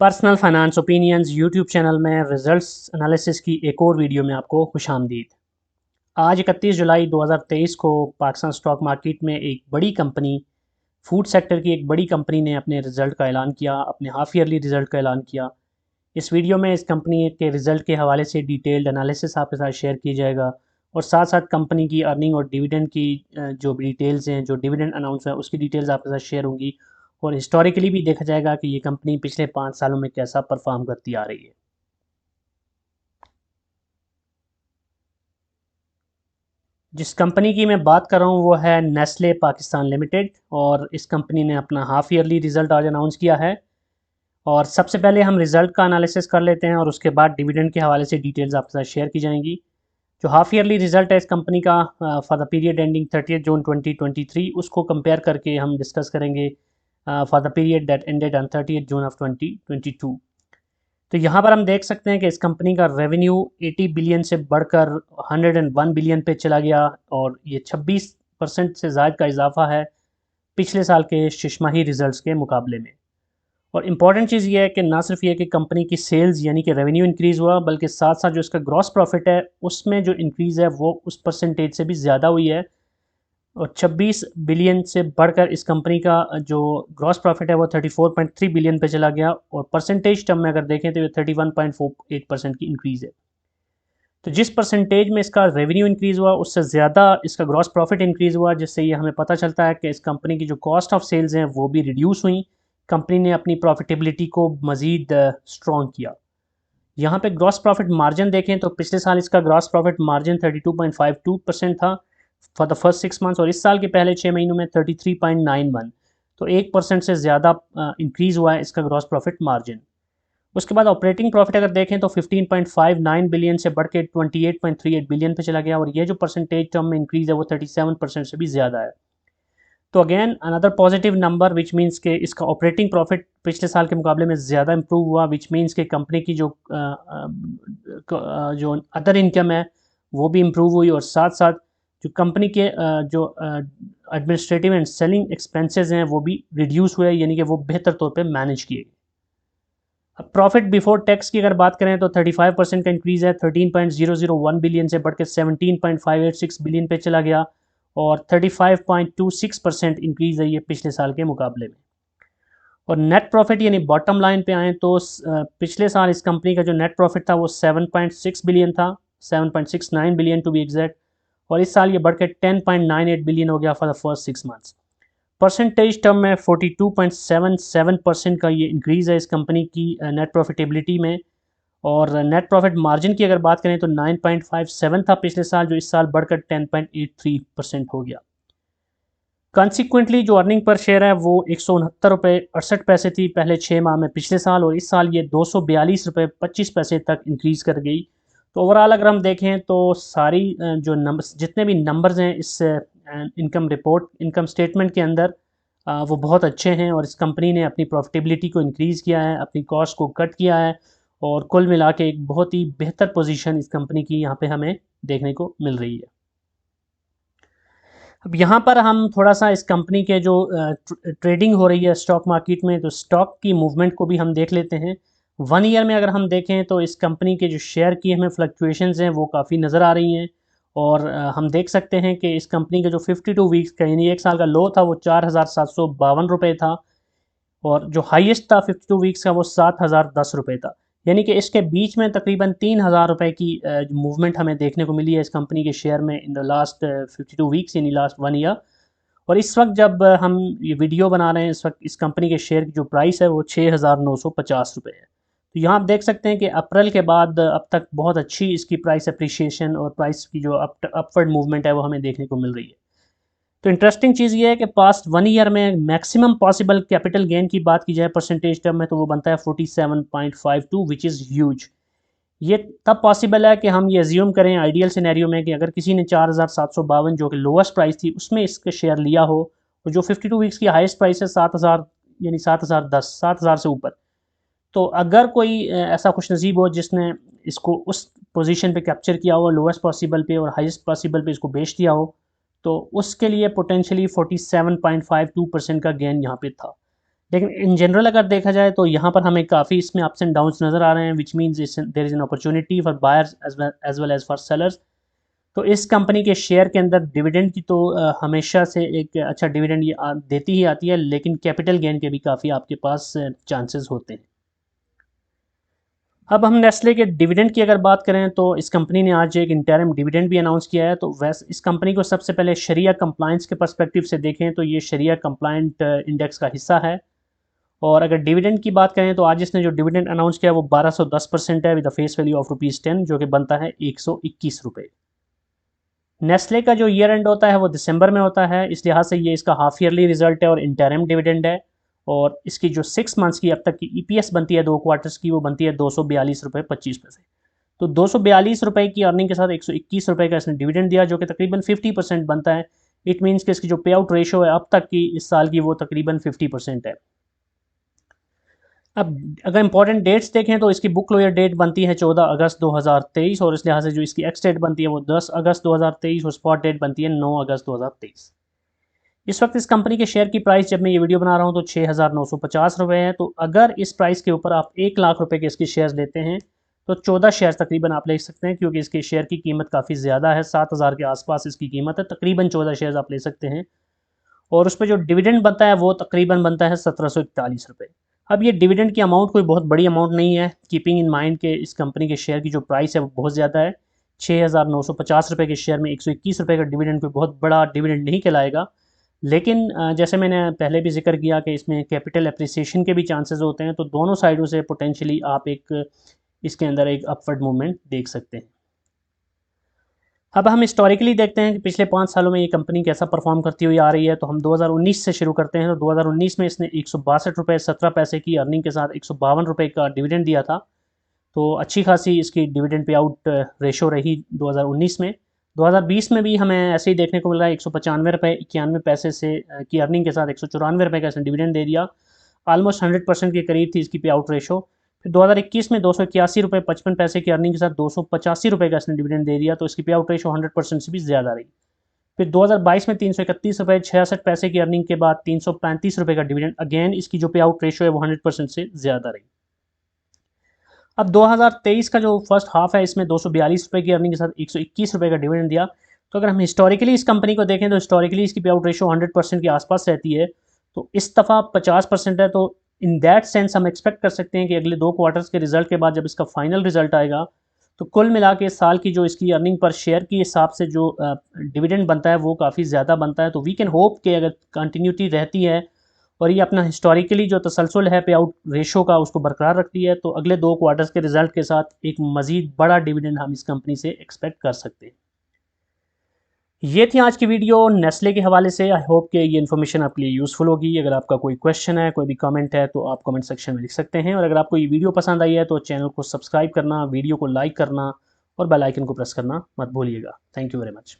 Personal finance opinions YouTube channel में results analysis की एक और वीडियो में आपको खुशामदीद। आज 31 जुलाई 2023 को पाकिस्तान स्टॉक मार्केट में एक बड़ी कंपनी, फूड सेक्टर की एक बड़ी कंपनी ने अपने रिज़ल्ट का ऐलान किया, अपने हाफ ईयरली रिज़ल्ट का ऐलान किया। इस वीडियो में इस कंपनी के रिज़ल्ट के हवाले से डिटेल्ड एनालिसिस आपके साथ शेयर किया जाएगा और साथ साथ कंपनी की अर्निंग और डिविडेंड की जो भी डिटेल्स हैं, जो डिविडेंड अनाउंस है उसकी डिटेल्स आपके साथ शेयर होंगी और हिस्टोरिकली भी देखा जाएगा कि ये कंपनी पिछले 5 सालों में कैसा परफॉर्म करती आ रही है। जिस कंपनी की मैं बात कर रहा हूँ वो है नेस्ले पाकिस्तान लिमिटेड और इस कंपनी ने अपना हाफ ईयरली रिज़ल्ट आज अनाउंस किया है। और सबसे पहले हम रिज़ल्ट का एनालिसिस कर लेते हैं और उसके बाद डिविडेंड के हवाले से डिटेल्स आपके साथ शेयर की जाएंगी। जो हाफ ईयरली रिजल्ट है इस कंपनी का फॉर द पीरियड एंडिंग 30 जून 2023 उसको कंपेयर करके हम डिस्कस करेंगे for the period that ended on 30 June of 2022। तो यहाँ पर हम देख सकते हैं कि इस कंपनी का रेवेन्यू 80 बिलियन से बढ़कर 101 बिलियन पे चला गया और ये 26% से ज़ायद का इजाफा है पिछले साल के शिशमाही रिजल्ट्स के मुकाबले में। और इम्पॉर्टेंट चीज़ ये है कि ना सिर्फ ये कि कंपनी की सेल्स यानी कि रेवेन्यू इंक्रीज़ हुआ, बल्कि साथ साथ जो इसका ग्रॉस प्रॉफिट है उसमें जो इंक्रीज़ है वो उस परसेंटेज से भी ज़्यादा हुई है और 26 बिलियन से बढ़कर इस कंपनी का जो ग्रॉस प्रॉफिट है वो 34.3 बिलियन पे चला गया और परसेंटेज टर्म में अगर देखें तो ये 31.48% की इंक्रीज़ है। तो जिस परसेंटेज में इसका रेवेन्यू इंक्रीज़ हुआ उससे ज़्यादा इसका ग्रॉस प्रॉफिट इंक्रीज़ हुआ, जिससे ये हमें पता चलता है कि इस कंपनी की जो कॉस्ट ऑफ सेल्स हैं वो भी रिड्यूस हुई। कंपनी ने अपनी प्रॉफिटेबिलिटी को मज़ीद स्ट्रॉन्ग किया। यहाँ पे ग्रॉस प्रॉफिट मार्जिन देखें तो पिछले साल इसका ग्रॉस प्रॉफिट मार्जिन 32.52% था फॉर द फर्स्ट 6 मंथ्स और इस साल के पहले 6 महीनों में 33.91। तो 1% से ज़्यादा इंक्रीज़ हुआ है इसका ग्रॉस प्रॉफिट मार्जिन। उसके बाद ऑपरेटिंग प्रॉफिट अगर देखें तो 15.59 बिलियन से बढ़ के 28.38 बिलियन पे चला गया और ये जो परसेंटेज टर्म में इंक्रीज़ है वो 37% से भी ज़्यादा है। तो again another positive number which means के इसका ऑपरेटिंग प्रॉफिट पिछले साल के मुकाबले में ज़्यादा इंप्रूव हुआ, विच मींस के कंपनी की जो अदर इनकम है वो भी इम्प्रूव हुई और साथ साथ जो कंपनी के जो एडमिनिस्ट्रेटिव एंड सेलिंग एक्सपेंसेस हैं वो भी रिड्यूस हुए, यानी कि वो बेहतर तौर पे मैनेज किए गए। अब प्रॉफिट बिफोर टैक्स की अगर बात करें तो 35% का इंक्रीज़ है, 13.001 बिलियन से बढ़ के 17.586 बिलियन पे चला गया और 35.26% इंक्रीज़ है ये पिछले साल के मुकाबले में। और नेट प्रॉफिट यानी बॉटम लाइन पे आएँ तो पिछले साल इस कंपनी का जो नेट प्रॉफिट था वो 7.6 बिलियन था, 7.69 बिलियन टू बी एग्जैक्ट, और इस साल ये बढ़ के 10.98 बिलियन हो गया for the first 6 months. Percentage term में 42.77% का ये इंक्रीज़ है इस कंपनी की नेट प्रॉफिटेबिलिटी में। और नेट प्रॉफिट मार्जिन की अगर बात करें तो 9.57 था पिछले साल, जो इस साल बढ़कर 10.83% हो गया। कॉन्सिक्वेंटली जो अर्निंग पर शेयर है वो 169 रुपये 68 पैसे थी पहले 6 माह में पिछले साल और इस साल ये 242 रुपये 25 पैसे तक इंक्रीज़ कर गई। तो ओवरऑल अगर हम देखें तो सारी जो नंबर्स जितने भी नंबर्स हैं इस इनकम स्टेटमेंट के अंदर वो बहुत अच्छे हैं और इस कंपनी ने अपनी प्रॉफिटेबिलिटी को इंक्रीज़ किया है, अपनी कॉस्ट को कट किया है और कुल मिला के एक बहुत ही बेहतर पोजीशन इस कंपनी की यहाँ पे हमें देखने को मिल रही है। अब यहाँ पर हम थोड़ा सा इस कंपनी के जो ट्रेडिंग हो रही है स्टॉक मार्केट में, तो स्टॉक की मूवमेंट को भी हम देख लेते हैं। 1 ईयर में अगर हम देखें तो इस कंपनी के जो शेयर की हमें फ्लक्चुएशंस हैं वो काफ़ी नज़र आ रही हैं और हम देख सकते हैं कि इस कंपनी का जो 52 वीक्स का यानी एक साल का लो था वो 4,752 रुपये था और जो हाईएस्ट था 52 वीक्स का वो 7,010 रुपये था। यानी कि इसके बीच में तकरीबन 3,000 रुपये की मूवमेंट हमें देखने को मिली है इस कंपनी के शेयर में इन द लास्ट 52 वीक्स यानी लास्ट 1 ईयर। और इस वक्त जब हम ये वीडियो बना रहे हैं इस वक्त इस कंपनी के शेयर की जो प्राइस है वो 6,950 रुपये है। तो यहाँ आप देख सकते हैं कि अप्रैल के बाद अब तक बहुत अच्छी इसकी प्राइस अप्रिशिएशन और प्राइस की जो अपवर्ड मूवमेंट है वो हमें देखने को मिल रही है। तो इंटरेस्टिंग चीज़ ये है कि पास्ट 1 ईयर में मैक्सिमम पॉसिबल कैपिटल गेन की बात की जाए परसेंटेज टर्म में तो वो बनता है 47.52 विच इज़ ह्यूज। ये तब पॉसिबल है कि हम ये एज्यूम करें आइडियल सिनेरियो में कि अगर किसी ने 4,752 जो कि लोएस्ट प्राइस थी उसमें इसके शेयर लिया हो और जो 52 वीक्स की हाईएस्ट प्राइस है 7,000 यानी 7,010 से ऊपर। तो अगर कोई ऐसा खुश नसीब हो जिसने इसको उस पोजीशन पे कैप्चर किया हो लोएस्ट पॉसिबल पे और हाईएस्ट पॉसिबल पे इसको बेच दिया हो तो उसके लिए पोटेंशियली 47.52% का गेन यहाँ पे था। लेकिन इन जनरल अगर देखा जाए तो यहाँ पर हमें काफ़ी इसमें अप्स एंड डाउन्स नज़र आ रहे हैं, which means there is an opportunity for buyers as well as for sellers. तो इस कंपनी के शेयर के अंदर डिविडेंड की तो हमेशा से एक अच्छा डिविडेंड ये देती ही आती है, लेकिन कैपिटल गेन के भी काफ़ी आपके पास चांसेस होते हैं। अब हम नेस्ले के डिविडेंड की अगर बात करें तो इस कंपनी ने आज एक इंटरिम डिविडेंड भी अनाउंस किया है। तो वैसे इस कंपनी को सबसे पहले शरिया कंप्लायंस के पर्सपेक्टिव से देखें तो ये शरिया कंप्लायंट इंडेक्स का हिस्सा है। और अगर डिविडेंड की बात करें तो आज इसने जो डिविडेंड अनाउंस किया है वो 1210% है विद फेस वैल्यू ऑफ ₹10, जो कि बनता है 121 रुपये। नेस्ले का जो ईयर एंड होता है वो दिसंबर में होता है, इस लिहाज से ये इसका हाफ ईयरली रिजल्ट है और इंटरिम डिविडेंड है। और इसकी जो 6 मंथ्स की अब तक की ईपीएस बनती है 2 क्वार्टर्स की, वो बनती है 242 रुपये 25 पैसे। तो 242 रुपये की अर्निंग के साथ 121 रुपये का इसने डिविडेंड दिया, जो कि तकरीबन 50% बनता है। इट मीन्स कि इसकी जो पे आउट रेशो है अब तक की इस साल की वो तकरीबन 50% है। अब अगर इंपॉर्टेंट डेट्स देखें तो इसकी बुक क्लोजर डेट बनती है 14 अगस्त 2023 और इस लिहाज से जो इसकी एक्स डेट बनती है वो 10 अगस्त 2023 और स्पॉट डेट बनती है 9 अगस्त 2023। इस वक्त इस कंपनी के शेयर की प्राइस जब मैं ये वीडियो बना रहा हूँ तो 6,950 रुपये है। तो अगर इस प्राइस के ऊपर आप 1 लाख रुपए के इसके शेयर्स लेते हैं तो 14 शेयर तकरीबन आप ले सकते हैं, क्योंकि इसके शेयर की कीमत काफ़ी ज़्यादा है, 7,000 के आसपास इसकी कीमत है। तकरीबन 14 शेयर आप ले सकते हैं और उस पर जो डिविडेंड बनता है वो तकरीबन बनता है 1741 रुपये। अब ये डिविडेंड की अमाउंट कोई बहुत बड़ी अमाउंट नहीं है, कीपिंग इन माइंड के इस कंपनी के शेयर की जो प्राइस है वो बहुत ज़्यादा है। 6,950 रुपये के शेयर में 121 रुपये का डिविडेंड कोई बहुत बड़ा डिविडेंड नहीं कहलाएगा। लेकिन जैसे मैंने पहले भी जिक्र किया कि इसमें कैपिटल एप्रिसिएशन के भी चांसेस होते हैं, तो दोनों साइडों से पोटेंशियली आप एक इसके अंदर एक अपवर्ड मूवमेंट देख सकते हैं। अब हम हिस्टोरिकली देखते हैं कि पिछले 5 सालों में ये कंपनी कैसा परफॉर्म करती हुई आ रही है। तो हम 2019 से शुरू करते हैं। तो 2019 में इसने 162 रुपये 17 पैसे की अर्निंग के साथ 152 रुपये का डिविडेंड दिया था। तो अच्छी खासी इसकी डिविडेंड पे आउट रेशो रही 2019 में। 2020 में भी हमें ऐसे ही देखने को मिल रहा है, 195 रुपये 91 पैसे से की अर्निंग के साथ 194 रुपये का इसने डिविडेंड दे दिया। ऑलमोस्ट 100% के करीब थी इसकी पे आउट रेशो। फिर 2021 में 281 रुपये 55 पैसे की अर्निंग के साथ 285 रुपये का इसने डिविडेंड दे दिया, तो इसकी पे आउट रेशो 100% से भी ज़्यादा रही। फिर 2022 में 331 रुपये 66 पैसे की अर्निंग के बाद 335 रुपये का डिविडेंड, अगेन इसकी जो पे आउट रेशो है वो 100% से ज़्यादा रही। अब 2023 का जो फर्स्ट हाफ है इसमें 242 रुपये की अर्निंग के साथ 121 रुपये का डिविडेंड दिया। तो अगर हम हिस्टोरिकली इस कंपनी को देखें तो हिस्टोरिकली इसकी पे आउट रेशो 100% के आसपास रहती है। तो इस दफ़ा 50% है, तो इन दैट सेंस हम एक्सपेक्ट कर सकते हैं कि अगले 2 क्वार्टर्स के रिजल्ट के बाद जब इसका फाइनल रिजल्ट आएगा तो कुल मिला के साल की जो इसकी अर्निंग पर शेयर के हिसाब से जो डिविडेंड बनता है वो काफ़ी ज़्यादा बनता है। तो वी कैन होप कि अगर कंटिन्यूटी रहती है और ये अपना हिस्टोरिकली जो तसलसल है पे आउट रेशो का उसको बरकरार रखती है, तो अगले 2 क्वार्टर्स के रिजल्ट के साथ एक मज़ीद बड़ा डिविडेंड हम इस कंपनी से एक्सपेक्ट कर सकते हैं। ये थी आज की वीडियो नेस्ले के हवाले से। आई होप कि ये इन्फॉर्मेशन आपके लिए यूज़फुल होगी। अगर आपका कोई क्वेश्चन है, कोई भी कमेंट है, तो आप कमेंट सेक्शन में लिख सकते हैं। और अगर आपको ये वीडियो पसंद आई है तो चैनल को सब्सक्राइब करना, वीडियो को लाइक करना और बेल आइकन को प्रेस करना मत भूलिएगा। Thank you very much.